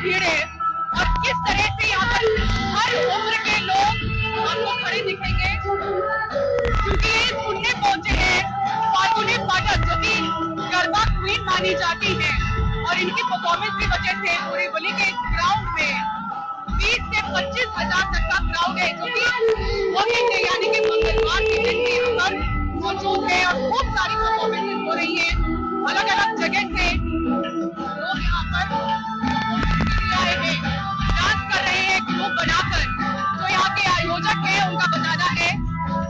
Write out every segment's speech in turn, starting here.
भीड़ है और किस तरह से यहाँ पर हर उम्र के लोग आपको खड़े दिखेंगे, क्योंकि ये सुनने पहुंचे हैं फाल्गुनी पाठक जो कि गरबा क्वीन मानी जाती है और इनकी परफॉर्मेंस की वजह से पूरी होली के ग्राउंड में 20 से 25,000 तक का क्राउड है, जो कि वोटिंग डे यानी कि मंगलवार के दिन भी यहाँ पर मौजूद है और खूब सारी परफॉर्मेंसेज हो रही है। अलग अलग जगह से लोग यहाँ पर आए हैं, डांस कर रहे हैं ग्रुप बनाकर। जो यहाँ के आयोजक है उनका बताना है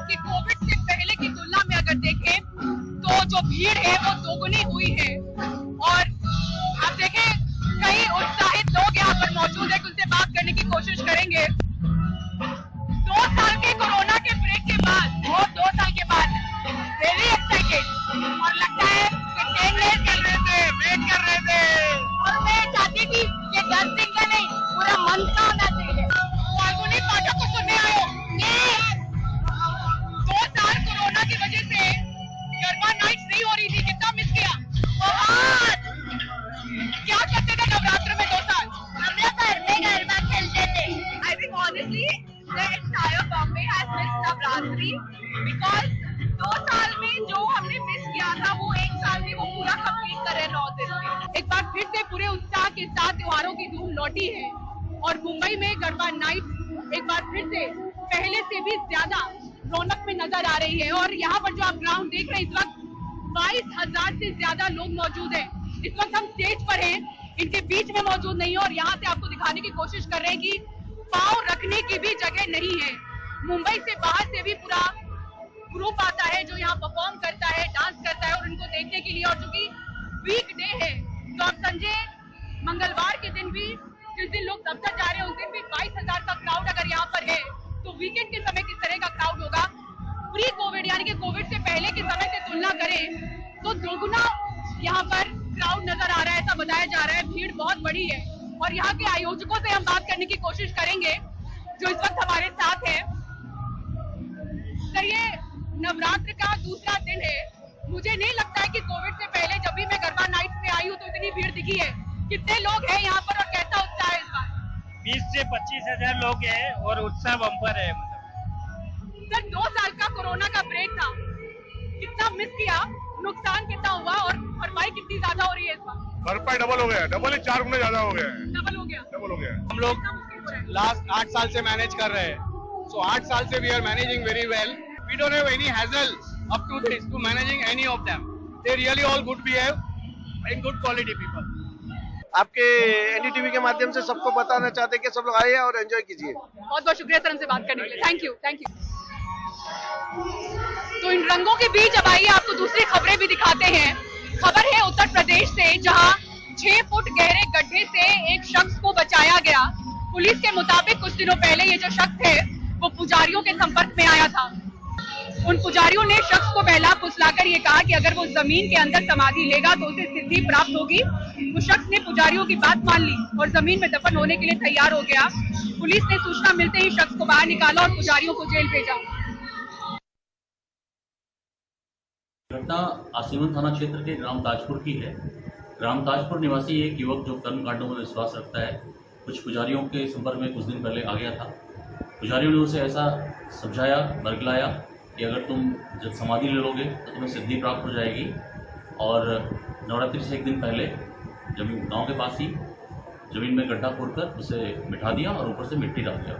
कि कोविड से पहले की तुलना में अगर देखें तो जो भीड़ है वो दोगुनी हुई है और आप देखें कई उत्साहित लोग यहाँ पर मौजूद है। उनसे बात करने की कोशिश करेंगे। 2 साल के कोरोना के ब्रेक के बाद और 2 साल के बाद वेरी एक्साइटेड और लगता है कि 10 डेज वेट कर रहे थे और मैं चाहती थी कि 10 दिन का नहीं पूरा मंथ का होना चाहिए। फाल्गुनी पाठक को सुनने आए हो? 2 साल कोरोना की वजह से गरबा नाइट नहीं हो रही थी, कितना मिस किया। बहुत क्या करते थे नवरात्र में 2 साल? हम लोग घर में गरबा खेलते थे। I think honestly the entire Bombay has missed Navratri because 2 साल में जो हमने मिस किया था वो 1 साल में वो पूरा कंप्लीट कर रहे 9 दिन में। एक बार फिर से पूरे उत्साह के साथ त्योहारों की धूम लौटी है और मुंबई में गरबा नाइट एक बार फिर से पहले से भी ज्यादा रौनक में नजर आ रही है। और यहाँ पर जो आप ग्राउंड देख रहे हैं इस वक्त 22,000 से ज्यादा लोग मौजूद हैं। इस वक्त हम स्टेज पर हैं, इनके बीच में मौजूद नहीं है और यहाँ से आपको दिखाने की कोशिश कर रहे हैं कि पाँव रखने की भी जगह नहीं है। मुंबई से बाहर से भी पूरा ग्रुप आता है जो यहाँ परफॉर्म करता है, डांस करता है और उनको देखने के लिए। और जो कि वीक डे है तो आप समझे मंगलवार के दिन भी जिस दिन लोग दफ्तर जा रहे हैं उस दिन भी 22,000 का क्राउड अगर यहाँ पर है तो वीकेंड के समय किस तरह का क्राउड होगा। प्री कोविड यानी कि कोविड से पहले के समय से तुलना करें तो दोगुना यहाँ पर क्राउड नजर आ रहा है, ऐसा बताया जा रहा है। भीड़ बहुत बड़ी है और यहाँ के आयोजकों से हम बात करने की कोशिश करेंगे जो इस वक्त हमारे साथ है। सर, ये नवरात्र का दूसरा दिन है, मुझे नहीं लगता है कि कोविड से पहले जब भी मैं गरबा नाइट में आई हूँ तो इतनी भीड़ दिखी है। कितने लोग हैं यहाँ पर और कैसा उत्साह है इस बार? 20 से 25,000 लोग हैं और उत्साह बम्पर है। सर, 2 साल का कोरोना का ब्रेक था, कितना मिस किया, नुकसान कितना हुआ और भरपाई कितनी ज्यादा हो रही है इस बार? भरपाई डबल हो गया, डबल ही 4 गुना ज्यादा हो गया है। डबल हो गया। हम लोग लास्ट 8 साल से मैनेज कर रहे हैं, सो 8 साल से we are managing very well. We don't have any hassle up to this to managing any of them. They really all good behave and good quality people. आपके एनडीटीवी के माध्यम से सबको बताना चाहते हैं कि सब लोग आइए और एंजॉय कीजिए। बहुत बहुत शुक्रिया सर हमसे बात करने के लिए। Thank you. तो इन रंगों के बीच अब आइए आपको दूसरी खबरें भी दिखाते हैं। खबर है उत्तर प्रदेश से, जहां 6 फुट गहरे गड्ढे से एक शख्स को बचाया गया। पुलिस के मुताबिक कुछ दिनों पहले ये जो शख्स है वो पुजारियों के संपर्क में आया था। उन पुजारियों ने शख्स को बहला फुसलाकर ये कहा कि अगर वो जमीन के अंदर समाधि लेगा तो उसे सिद्धि प्राप्त होगी। उस शख्स ने पुजारियों की बात मान ली और जमीन में दफन होने के लिए तैयार हो गया। पुलिस ने सूचना मिलते ही शख्स को बाहर निकाला और पुजारियों को जेल भेजा। घटना आसिमन थाना क्षेत्र के ग्राम ताजपुर की है। ग्राम ताजपुर निवासी एक युवक जो कर्म कांडों में विश्वास रखता है, कुछ पुजारियों के संपर्क में कुछ दिन पहले आ गया था। पुजारियों ने उसे ऐसा समझाया, बरगलाया कि अगर तुम जब समाधि ले लोगे तो तुम्हें सिद्धि प्राप्त हो जाएगी। और नवरात्रि से एक दिन पहले जमीन गांव के पास ही जमीन में गड्ढा खोदकर उसे मिटा दिया और ऊपर से मिट्टी डाल दिया।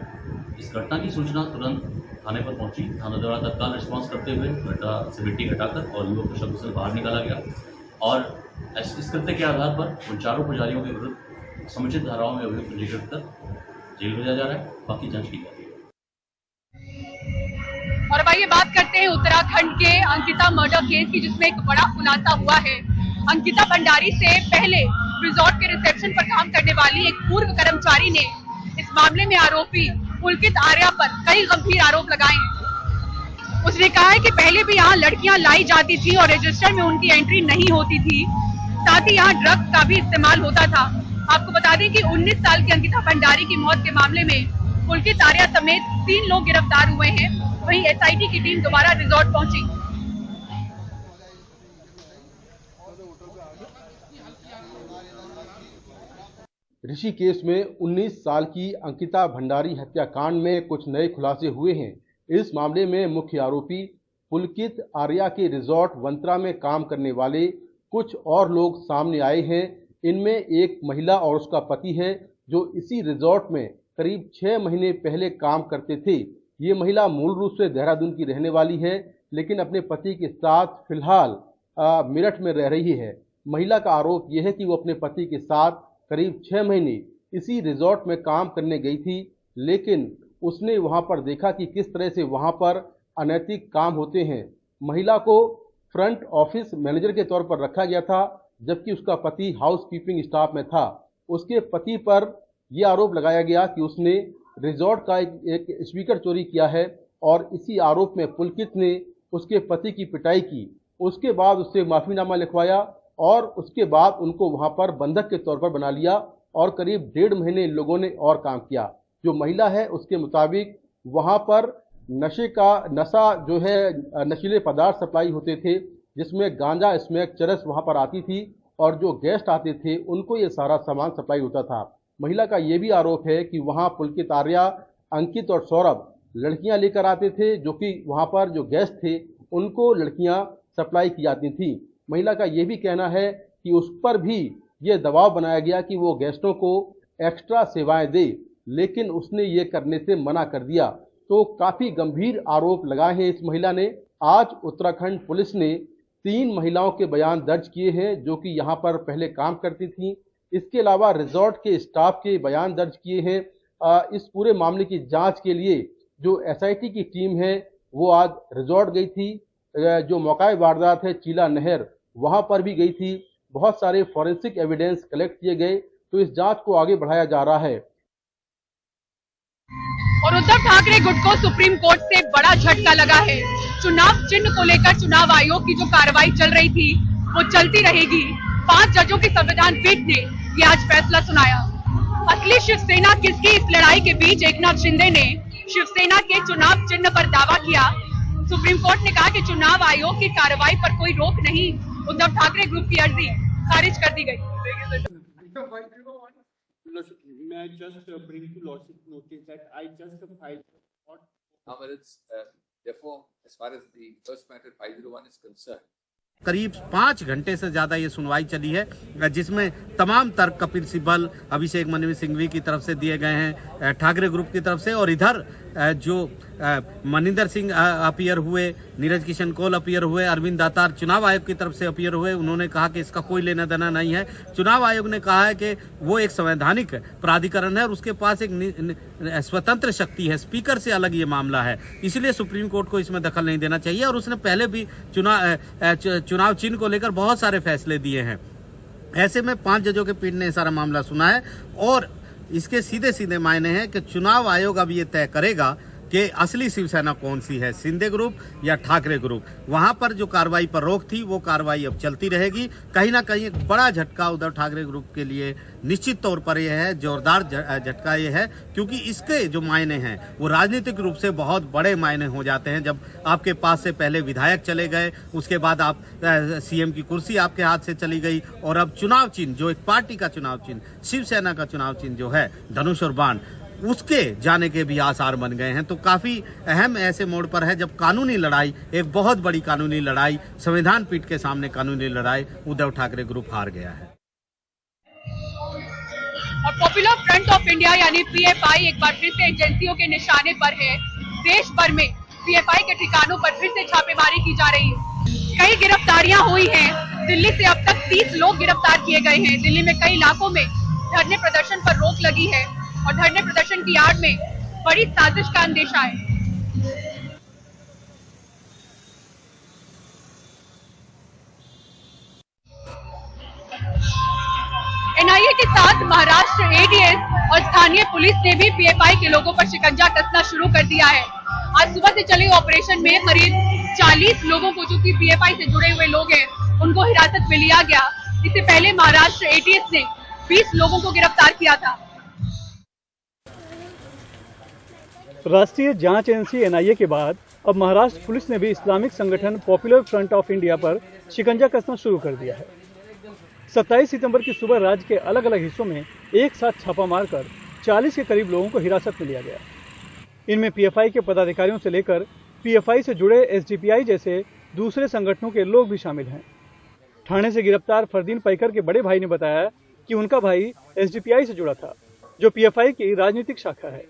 इस घटना की सूचना तुरंत थाने पर पहुंची। थाना द्वारा तत्काल रिस्पांस करते हुए गड्ढा से मिट्टी हटाकर और युवक को शब्द से बाहर निकाला गया और इस कृत्य के आधार पर उन चारों पुजारियों के विरुद्ध समुचित धाराओं में अभियोग पंजीकृत कर जेल भेजा जा रहा है। बाकी जांच की जा रही है। और अब आइए बात करते हैं उत्तराखंड के अंकिता मर्डर केस की, जिसमें एक बड़ा खुलासा हुआ है। अंकिता भंडारी से पहले रिजॉर्ट के रिसेप्शन पर काम करने वाली एक पूर्व कर्मचारी ने इस मामले में आरोपी पुलकित आर्या पर कई गंभीर आरोप लगाए हैं। उसने कहा है कि पहले भी यहाँ लड़कियां लाई जाती थी और रजिस्टर में उनकी एंट्री नहीं होती थी, साथ ही यहाँ ड्रग्स का भी इस्तेमाल होता था। आपको बता दें कि 19 साल की अंकिता भंडारी की मौत के मामले में पुलकित आर्या समेत 3 लोग गिरफ्तार हुए हैं। वहीं एसआईटी की टीम दोबारा रिजॉर्ट पहुंची। ऋषिकेश में 19 साल की अंकिता भंडारी हत्याकांड में कुछ नए खुलासे हुए हैं। इस मामले में मुख्य आरोपी पुलकित आर्या के रिजॉर्ट वंत्रा में काम करने वाले कुछ और लोग सामने आए हैं। इनमें एक महिला और उसका पति है जो इसी रिजॉर्ट में करीब 6 महीने पहले काम करते थे। ये महिला मूल रूप से देहरादून की रहने वाली है, लेकिन अपने पति के साथ फिलहाल मेरठ में रह रही है। महिला का आरोप यह है कि वो अपने पति के साथ करीब 6 महीने इसी रिजॉर्ट में काम करने गई थी, लेकिन उसने वहां पर देखा कि किस तरह से वहां पर अनैतिक काम होते हैं। महिला को फ्रंट ऑफिस मैनेजर के तौर पर रखा गया था, जबकि उसका पति हाउस कीपिंग स्टाफ में था। उसके पति पर यह आरोप लगाया गया कि उसने रिजॉर्ट का एक स्पीकर चोरी किया है और इसी आरोप में पुलकित ने उसके पति की पिटाई की। उसके बाद उससे माफीनामा लिखवाया और उसके बाद उनको वहां पर बंधक के तौर पर बना लिया और करीब 1.5 महीने इन लोगों ने और काम किया। जो महिला है उसके मुताबिक वहां पर नशा जो है नशीले पदार्थ सप्लाई होते थे, जिसमें गांजा, स्मैक, चरस वहां पर आती थी और जो गेस्ट आते थे उनको ये सारा सामान सप्लाई होता था। महिला का ये भी आरोप है कि वहां पुलकित आर्या, अंकित और सौरभ लड़कियां लेकर आते थे, जो कि वहां पर जो गेस्ट थे उनको लड़कियां सप्लाई की जाती थी। महिला का ये भी कहना है कि उस पर भी ये दबाव बनाया गया कि वो गेस्टों को एक्स्ट्रा सेवाएं दे, लेकिन उसने ये करने से मना कर दिया। तो काफी गंभीर आरोप लगाए हैं इस महिला ने। आज उत्तराखंड पुलिस ने 3 महिलाओं के बयान दर्ज किए हैं जो कि यहाँ पर पहले काम करती थीं। इसके अलावा रिजॉर्ट के स्टाफ के बयान दर्ज किए हैं। इस पूरे मामले की जांच के लिए जो SIT की टीम है वो आज रिजॉर्ट गई थी। जो मौका वारदात है चीला नहर, वहां पर भी गई थी। बहुत सारे फॉरेंसिक एविडेंस कलेक्ट किए गए, तो इस जांच को आगे बढ़ाया जा रहा है। और उद्धव ठाकरे गुट को सुप्रीम कोर्ट से बड़ा झटका लगा है। चुनाव चिन्ह को लेकर चुनाव आयोग की जो कार्रवाई चल रही थी वो चलती रहेगी। 5 जजों की संविधान पीठ ने ये आज फैसला सुनाया। असली शिवसेना किसकी, इस लड़ाई के बीच एकनाथ शिंदे ने शिवसेना के चुनाव चिन्ह पर दावा किया। सुप्रीम कोर्ट ने कहा कि चुनाव आयोग की कार्रवाई पर कोई रोक नहीं। उद्धव ठाकरे ग्रुप की अर्जी खारिज कर दी गई। May I just bring to Lordship's notice that I just filed. Therefore, as far as the first matter 501 is concerned, करीब 5 घंटे से ज्यादा ये सुनवाई चली है, जिसमें तमाम तर्क कपिल सिब्बल, अभिषेक मनु सिंघवी की तरफ से दिए गए हैं, ठाकरे ग्रुप की तरफ से, और इधर जो मनिंदर सिंह अपीयर हुए, नीरज किशन कौल अपीयर हुए, अरविंद दातार चुनाव आयोग की तरफ से अपीयर हुए। उन्होंने कहा कि इसका कोई लेना देना नहीं है। चुनाव आयोग ने कहा है कि वो एक संवैधानिक प्राधिकरण है और उसके पास एक स्वतंत्र शक्ति है, स्पीकर से अलग ये मामला है, इसलिए सुप्रीम कोर्ट को इसमें दखल नहीं देना चाहिए। और उसने पहले भी चुनाव चिन्ह को लेकर बहुत सारे फैसले दिए हैं। ऐसे में 5 जजों के पीठ ने सारा मामला सुना है और इसके सीधे सीधे मायने हैं कि चुनाव आयोग अब ये तय करेगा कि असली शिवसेना कौन सी है, शिंदे ग्रुप या ठाकरे ग्रुप। वहां पर जो कार्रवाई पर रोक थी वो कार्रवाई अब चलती रहेगी। कहीं ना कहीं एक बड़ा झटका उद्धव ठाकरे ग्रुप के लिए निश्चित तौर पर यह है, जोरदार झटका ये है, क्योंकि इसके जो मायने हैं वो राजनीतिक रूप से बहुत बड़े मायने हो जाते हैं। जब आपके पास से पहले विधायक चले गए, उसके बाद आप CM की कुर्सी आपके हाथ से चली गई, और अब चुनाव चिन्ह, जो एक पार्टी का चुनाव चिन्ह, शिवसेना का चुनाव चिन्ह जो है धनुष और बाण, उसके जाने के भी आसार बन गए हैं। तो काफी अहम ऐसे मोड़ पर है जब कानूनी लड़ाई, एक बहुत बड़ी कानूनी लड़ाई, संविधान पीठ के सामने कानूनी लड़ाई, उद्धव ठाकरे ग्रुप हार गया है। और पॉपुलर फ्रंट ऑफ इंडिया यानी PFI एक बार फिर से एजेंसियों के निशाने पर है। देश भर में PFI के ठिकानों पर फिर से छापेमारी की जा रही है। कई गिरफ्तारियां हुई हैं। दिल्ली से अब तक 30 लोग गिरफ्तार किए गए हैं। दिल्ली में कई इलाकों में धरने प्रदर्शन पर रोक लगी है और धरने प्रदर्शन की आड़ में बड़ी साजिश का अंदेशा है। NIA के साथ महाराष्ट्र ADS और स्थानीय पुलिस ने भी PFI के लोगों पर शिकंजा कसना शुरू कर दिया है। आज सुबह से चले ऑपरेशन में करीब 40 लोगों को, जो कि PFI से जुड़े हुए लोग हैं, उनको हिरासत में लिया गया। इससे पहले महाराष्ट्र ATS ने 20 लोगों को गिरफ्तार किया था। राष्ट्रीय जांच एजेंसी NIA के बाद अब महाराष्ट्र पुलिस ने भी इस्लामिक संगठन पॉपुलर फ्रंट ऑफ इंडिया पर शिकंजा कसना शुरू कर दिया है। 27 सितंबर की सुबह राज्य के अलग अलग हिस्सों में एक साथ छापा मारकर 40 के करीब लोगों को हिरासत में लिया गया। इनमें पीएफआई के पदाधिकारियों से लेकर पीएफआई से जुड़े एसडीपीआई जैसे दूसरे संगठनों के लोग भी शामिल हैं। ठाणे से गिरफ्तार फरदीन पैकर के बड़े भाई ने बताया कि उनका भाई एसडीपीआई से जुड़ा था, जो पीएफआई की राजनीतिक शाखा है।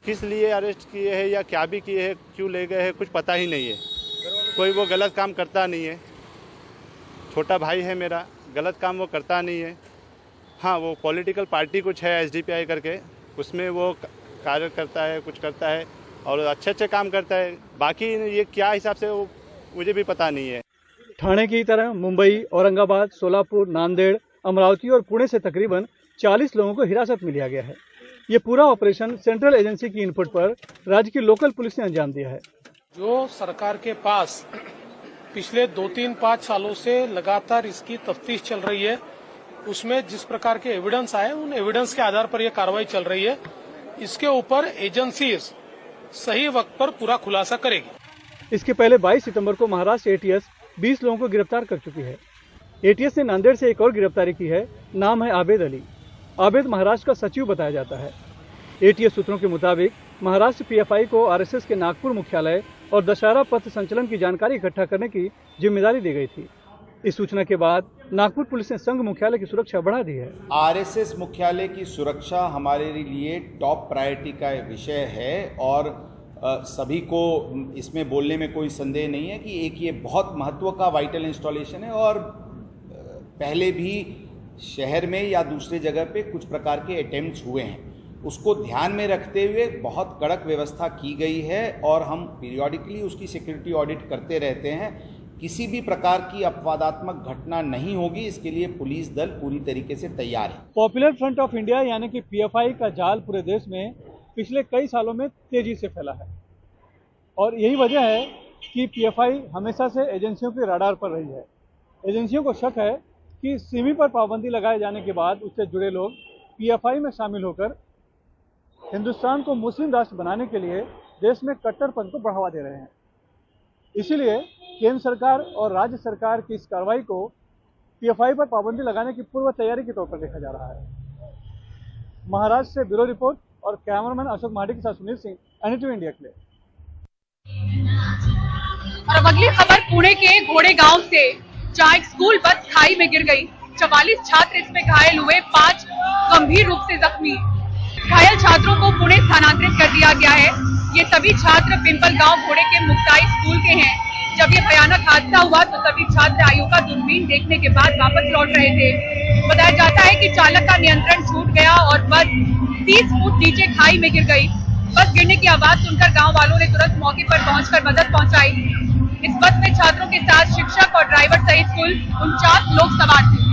किस लिए अरेस्ट किए हैं या क्या भी किए हैं, क्यों ले गए हैं, कुछ पता ही नहीं है। कोई वो गलत काम करता नहीं है। छोटा भाई है मेरा, गलत काम वो करता नहीं है। हाँ, वो पॉलिटिकल पार्टी कुछ है एसडीपीआई करके, उसमें वो कार्य करता है, कुछ करता है और अच्छे काम करता है। बाकी ये क्या हिसाब से वो मुझे भी पता नहीं है। ठाणे की तरह मुंबई, औरंगाबाद, सोलापुर, नांदेड़, अमरावती और पुणे से तकरीबन 40 लोगों को हिरासत में लिया गया है। ये पूरा ऑपरेशन सेंट्रल एजेंसी की इनपुट पर राज्य की लोकल पुलिस ने अंजाम दिया है। जो सरकार के पास पिछले 2-3-5 सालों से लगातार इसकी तफ्तीश चल रही है, उसमें जिस प्रकार के एविडेंस आए, उन एविडेंस के आधार पर यह कार्रवाई चल रही है। इसके ऊपर एजेंसी सही वक्त पर पूरा खुलासा करेगी। इसके पहले 22 सितंबर को महाराष्ट्र एटीएस 20 लोगों को गिरफ्तार कर चुकी है। एटीएस ने नांदेड़ से एक और गिरफ्तारी की है, नाम है आबेद अली। आबेद महाराष्ट्र का सचिव बताया जाता है। एटीएस सूत्रों के मुताबिक महाराष्ट्र पीएफआई को आरएसएस के नागपुर मुख्यालय और दशहरा पथ संचलन की जानकारी इकट्ठा करने की जिम्मेदारी दी गई थी। इस सूचना के बाद नागपुर पुलिस ने संघ मुख्यालय की सुरक्षा बढ़ा दी है। आरएसएस मुख्यालय की सुरक्षा हमारे लिए टॉप प्रायोरिटी का विषय है और सभी को इसमें बोलने में कोई संदेह नहीं है कि एक ये बहुत महत्व का वाइटल इंस्टॉलेशन है और पहले भी शहर में या दूसरे जगह पे कुछ प्रकार के अटेम्प्ट्स हुए हैं। उसको ध्यान में रखते हुए बहुत कड़क व्यवस्था की गई है और हम पीरियोडिकली उसकी सिक्योरिटी ऑडिट करते रहते हैं। किसी भी प्रकार की अपवादात्मक घटना नहीं होगी, इसके लिए पुलिस दल पूरी तरीके से तैयार है। पॉपुलर फ्रंट ऑफ इंडिया यानी कि पीएफआई का जाल पूरे देश में पिछले कई सालों में तेजी से फैला है और यही वजह है कि पीएफआई हमेशा से एजेंसियों के रडार पर रही है। एजेंसियों को शक है कि सिमी पर पाबंदी लगाए जाने के बाद उससे जुड़े लोग पीएफआई में शामिल होकर हिंदुस्तान को मुस्लिम राष्ट्र बनाने के लिए देश में कट्टरपंथ को बढ़ावा दे रहे हैं। इसीलिए केंद्र सरकार और राज्य सरकार की इस कार्रवाई को पीएफआई पर पाबंदी लगाने की पूर्व तैयारी के तौर पर देखा जा रहा है। महाराष्ट्र से ब्यूरो रिपोर्ट और कैमरामैन अशोक माटी के साथ सुनील सिंह, NDTV इंडिया के लिए। और अब अगली खबर पुणे के घोड़े गांव से, जहां एक स्कूल बस खाई में गिर गई। 44 छात्र इसमें घायल हुए, 5 गंभीर रूप से जख्मी। घायल छात्रों को पुणे स्थानांतरित कर दिया गया है। ये सभी छात्र पिंपल गांव घोड़े के मुक्ताई स्कूल के हैं। जब ये भयानक हादसा हुआ तो सभी छात्र आयु का दूरबीन देखने के बाद वापस लौट रहे थे। बताया जाता है कि चालक का नियंत्रण छूट गया और बस 30 फुट नीचे खाई में गिर गई। बस गिरने की आवाज सुनकर गांव वालों ने तुरंत मौके पर पहुंचकर मदद पहुंचाई। इस बस में छात्रों के साथ शिक्षक और ड्राइवर सहित कुल 49 लोग सवार थे।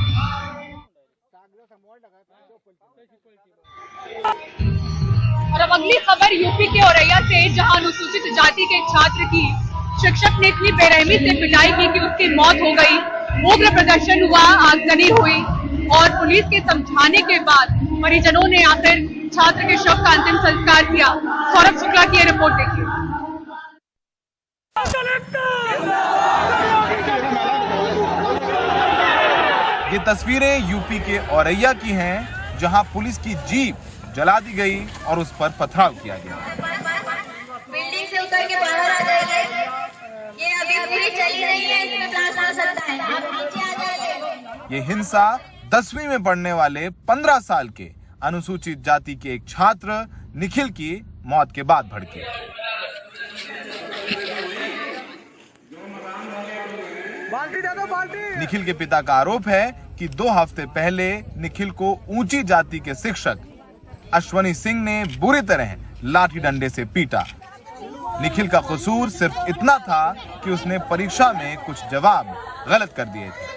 और अब अगली खबर यूपी के औरैया से, जहां अनुसूचित जाति के छात्र की शिक्षक ने इतनी बेरहमी से पिटाई की कि उसकी मौत हो गई। उग्र प्रदर्शन हुआ, आगजनी हुई और पुलिस के समझाने के बाद परिजनों ने आखिर छात्र के शव का अंतिम संस्कार किया। सौरभ शुक्ला की रिपोर्ट देखिए। ये तस्वीरें यूपी के औरैया की हैं, जहां पुलिस की जीप जला दी गई और उस पर पथराव किया गया। बिल्डिंग से उतर के बाहर आ जाइए, ये अभी पूरी चली रही है, इसमें ब्लास्ट हो सकता है, आप नीचे आ जाइए। ये हिंसा 10वीं में पढ़ने वाले 15 साल के अनुसूचित जाति के एक छात्र निखिल की मौत के बाद भड़की। निखिल के पिता का आरोप है कि 2 हफ्ते पहले निखिल को ऊंची जाति के शिक्षक अश्वनी सिंह ने बुरी तरह लाठी डंडे से पीटा। निखिल का कसूर सिर्फ इतना था कि उसने परीक्षा में कुछ जवाब गलत कर दिए थे।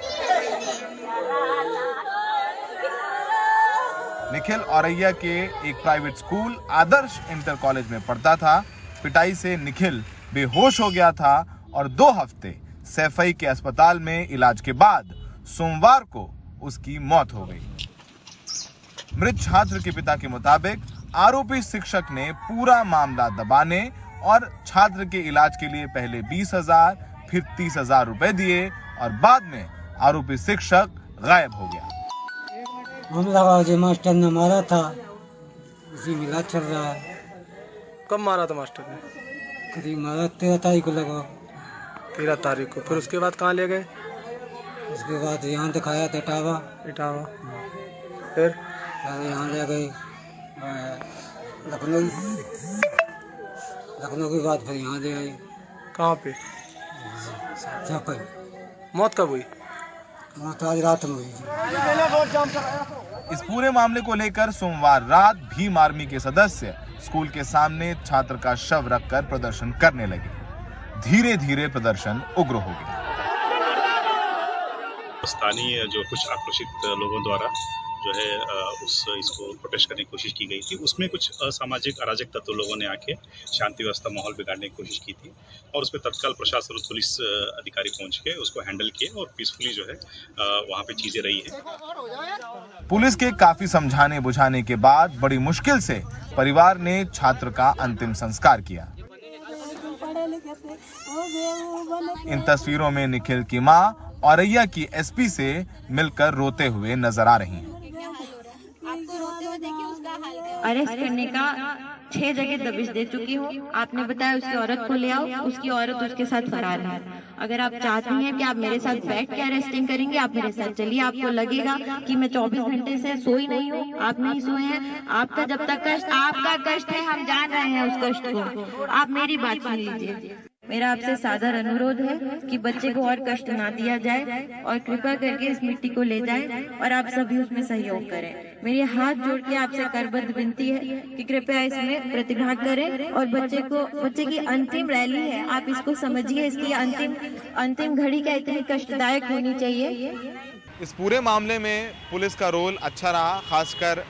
निखिल औरैया के एक प्राइवेट स्कूल आदर्श इंटर कॉलेज में पढ़ता था। पिटाई से निखिल बेहोश हो गया था और 2 हफ्ते सैफई के अस्पताल में इलाज के बाद सोमवार को उसकी मौत हो गई। मृत छात्र के पिता के मुताबिक आरोपी शिक्षक ने पूरा मामला दबाने और छात्र के इलाज के लिए पहले 20,000 फिर 30,000 रुपए दिए और बाद में आरोपी शिक्षक गायब हो गया। हमला बाजी मास्टर ने मारा था, उसी मिला चल रहा है। कब मारा था मास्टर ने? करीब मारा 13 तारीख को लगा। 13 तारीख को। फिर उसके बाद कहाँ ले गए? उसके बाद यहाँ दिखाया था इटावा। फिर यहाँ ले गए लखनऊ। लखनऊ के बाद फिर यहाँ ले आए। कहाँ पे? मौत कब हुई? मौत आज रात में हुई। इस पूरे मामले को लेकर सोमवार रात भीम आर्मी के सदस्य स्कूल के सामने छात्र का शव रखकर प्रदर्शन करने लगे। धीरे धीरे प्रदर्शन उग्र हो गया। स्थानीय जो कुछ आक्रोशित लोगों द्वारा जो है इसको प्रोटेस्ट करने की कोशिश की गई थी, उसमें कुछ असामाजिक अराजक तत्व लोगों ने आके शांति व्यवस्था माहौल बिगाड़ने की कोशिश की थी और उस पर तत्काल प्रशासन और पुलिस अधिकारी पहुंच के उसको हैंडल किए और पीसफुली जो है वहां पे चीजें रही है। पुलिस के काफी समझाने बुझाने के बाद बड़ी मुश्किल से परिवार ने छात्र का अंतिम संस्कार किया। इन तस्वीरों में निखिल की मां औरैया की एसपी से मिलकर रोते हुए नजर आ रही हैं। अरेस्ट करने का 6 जगह दबिश दे चुकी हूँ। आपने बताया उसकी औरत को ले आओ, उसकी औरत उसके साथ फरार है। अगर आप चाहते हैं कि आप मेरे साथ बैठ के अरेस्टिंग करेंगे, आप मेरे साथ चलिए। आपको लगेगा कि मैं 24 घंटे से सोई नहीं हूँ, आप नहीं सोए हैं। आपका जब तक कष्ट आपका कष्ट है, हम जान रहे हैं उस कष्ट को। आप मेरी बात सुन लीजिए। मेरा आपसे सादर अनुरोध है कि बच्चे को और कष्ट ना दिया जाए और कृपा करके इस मिट्टी को ले जाए और आप सभी उसमें सहयोग करें। मेरे हाथ जोड़ के आपसे करबद्ध विनती है कि कृपया इसमें प्रतिभाग करें और बच्चे की अंतिम रैली है, आप इसको समझिए। इसकी अंतिम घड़ी क्या इतनी कष्टदायक होनी चाहिए। इस पूरे मामले में पुलिस का रोल अच्छा रहा, खासकर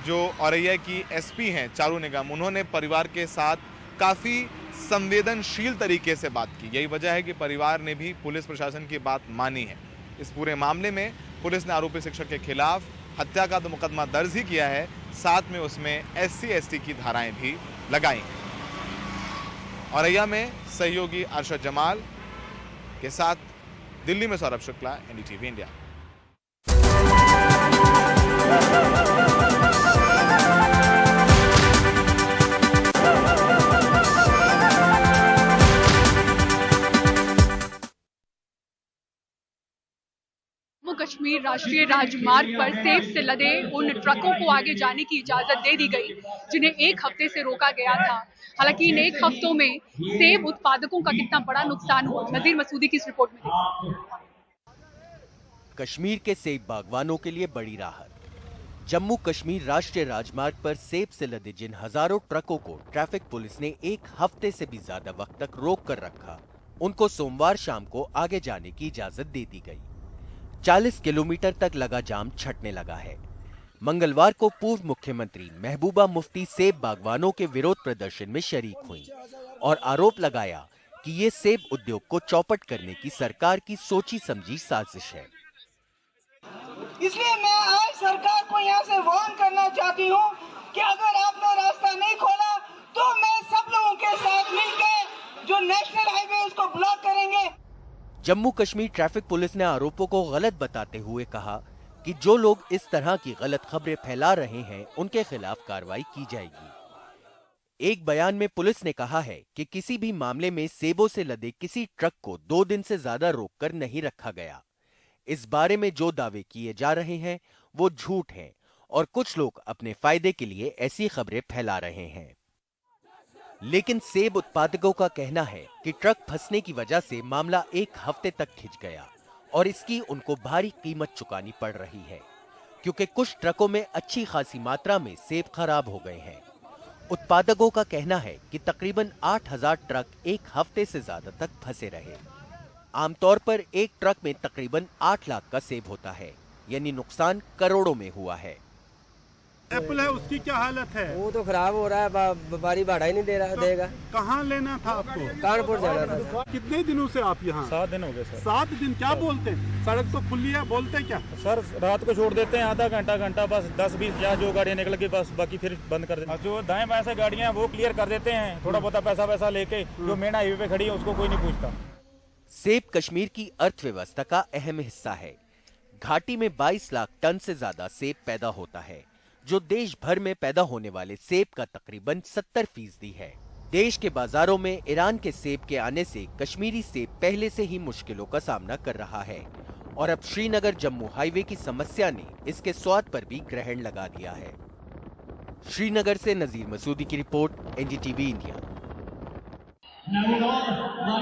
जो औरैया की एसपी हैं चारू निगम, उन्होंने परिवार के साथ काफी संवेदनशील तरीके से बात की। यही वजह है कि परिवार ने भी पुलिस प्रशासन की बात मानी है। इस पूरे मामले में पुलिस ने आरोपी शिक्षक के खिलाफ हत्या का तो मुकदमा दर्ज ही किया है, साथ में उसमें SC/ST की धाराएं भी लगाई हैं। औरैया में सहयोगी अरशद जमाल के साथ दिल्ली में सौरभ शुक्ला, NDTV इंडिया। जम्मू कश्मीर राष्ट्रीय राजमार्ग पर सेब से लदे उन ट्रकों को आगे जाने की इजाजत दे दी गई जिन्हें 1 हफ्ते से रोका गया था। हालांकि इन 1 हफ्तों में सेब उत्पादकों का कितना बड़ा नुकसान हुआ, नजीर मसूदी की इस रिपोर्ट में। कश्मीर के सेब बागवानों के लिए बड़ी राहत। जम्मू कश्मीर राष्ट्रीय राजमार्ग पर सेब से लदे जिन हजारों ट्रकों को ट्रैफिक पुलिस ने 1 हफ्ते से भी ज्यादा वक्त तक रोक कर रखा, उनको सोमवार शाम को आगे जाने की इजाजत दे दी गई। 40 किलोमीटर तक लगा जाम छटने लगा है। मंगलवार को पूर्व मुख्यमंत्री महबूबा मुफ्ती सेब बागवानों के विरोध प्रदर्शन में शरीक हुई और आरोप लगाया कि ये सेब उद्योग को चौपट करने की सरकार की सोची समझी साजिश है। इसलिए मैं आज सरकार को यहाँ से वार्न करना चाहती हूँ कि अगर आपने रास्ता नहीं खोला तो मैं सब लोगों के साथ मिलकर जो नेशनल हाईवे है उसको ब्लॉक करेंगे। जम्मू कश्मीर ट्रैफिक पुलिस ने आरोपों को गलत बताते हुए कहा कि जो लोग इस तरह की गलत खबरें फैला रहे हैं उनके खिलाफ कार्रवाई की जाएगी। एक बयान में पुलिस ने कहा है कि किसी भी मामले में सेबों से लदे किसी ट्रक को 2 दिन से ज्यादा रोककर नहीं रखा गया। इस बारे में जो दावे किए जा रहे हैं वो झूठ हैं और कुछ लोग अपने फायदे के लिए ऐसी खबरें फैला रहे हैं। लेकिन सेब उत्पादकों का कहना है कि ट्रक फंसने की वजह से मामला 1 हफ्ते तक खिंच गया और इसकी उनको भारी कीमत चुकानी पड़ रही है, क्योंकि कुछ ट्रकों में अच्छी खासी मात्रा में सेब खराब हो गए हैं। उत्पादकों का कहना है कि तकरीबन 8000 ट्रक 1 हफ्ते से ज्यादा तक फंसे रहे। आमतौर पर एक ट्रक में तकरीबन 8 लाख का सेब होता है, यानी नुकसान करोड़ों में हुआ है। एप्पल है उसकी क्या हालत है? वो तो खराब हो रहा है, व्यापारी भाड़ा ही नहीं देगा। कहाँ लेना था आपको? कानपुर जाना था। कितने दिनों से आप यहाँ? 7 दिन हो गए सर। 7 दिन क्या बोलते हैं? सड़क तो खुली है, बोलते क्या? सर रात को छोड़ देते हैं आधा घंटा बस 10-20 या जो गाड़ियाँ निकल गई बस, बाकी फिर बंद कर देते हैं। जो दाएं बाएं से गाड़ियाँ वो क्लियर कर देते हैं, थोड़ा बहुत पैसा लेके। जो मेन हाईवे पे खड़ी है उसको कोई नहीं पूछता। सेब कश्मीर की अर्थव्यवस्था का अहम हिस्सा है। घाटी में 22 लाख टन से ज्यादा सेब पैदा होता है, जो देश भर में पैदा होने वाले सेब का तकरीबन 70% है। देश के बाजारों में ईरान के सेब के आने से कश्मीरी सेब पहले से ही मुश्किलों का सामना कर रहा है और अब श्रीनगर जम्मू हाईवे की समस्या ने इसके स्वाद पर भी ग्रहण लगा दिया है। श्रीनगर से नजीर मसूदी की रिपोर्ट, एनडीटीवी इंडिया।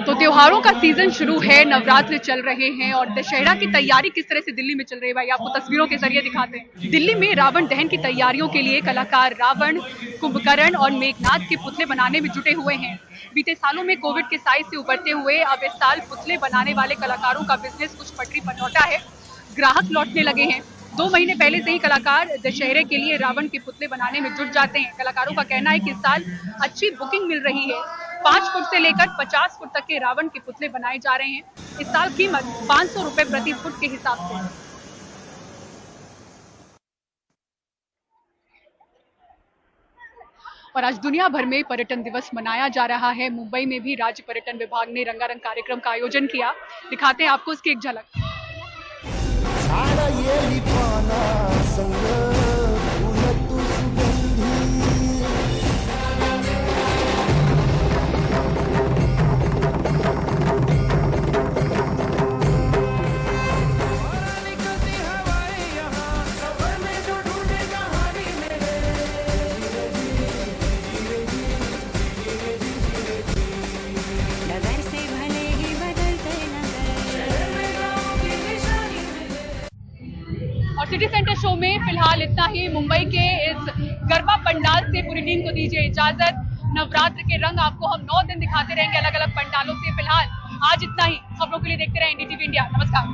तो त्योहारों का सीजन शुरू है, नवरात्र चल रहे हैं और दशहरा की तैयारी किस तरह से दिल्ली में चल रही है भाई आपको तस्वीरों के जरिए दिखाते हैं। दिल्ली में रावण दहन की तैयारियों के लिए कलाकार रावण, कुंभकर्ण और मेघनाथ के पुतले बनाने में जुटे हुए हैं। बीते सालों में कोविड के साइज से उबरते हुए अब इस साल पुतले बनाने वाले कलाकारों का बिजनेस कुछ पटरी पर लौटा है, ग्राहक लौटने लगे हैं। 2 महीने पहले से ही कलाकार दशहरे के लिए रावण के पुतले बनाने में जुट जाते हैं। कलाकारों का कहना है कि इस साल अच्छी बुकिंग मिल रही है। 5 फुट से लेकर 50 फुट तक के रावण के पुतले बनाए जा रहे हैं। इस साल कीमत 500 रुपए प्रति फुट के हिसाब से। और आज दुनिया भर में पर्यटन दिवस मनाया जा रहा है। मुंबई में भी राज्य पर्यटन विभाग ने रंगारंग कार्यक्रम का आयोजन किया। दिखाते हैं आपको इसकी एक झलक। और सिटी सेंटर शो में फिलहाल इतना ही। मुंबई के इस गरबा पंडाल से पूरी टीम को दीजिए इजाजत। नवरात्र के रंग आपको हम 9 दिन दिखाते रहेंगे अलग अलग पंडालों से। फिलहाल आज इतना ही। खबरों के लिए देखते रहें एनडीटीवी इंडिया। नमस्कार।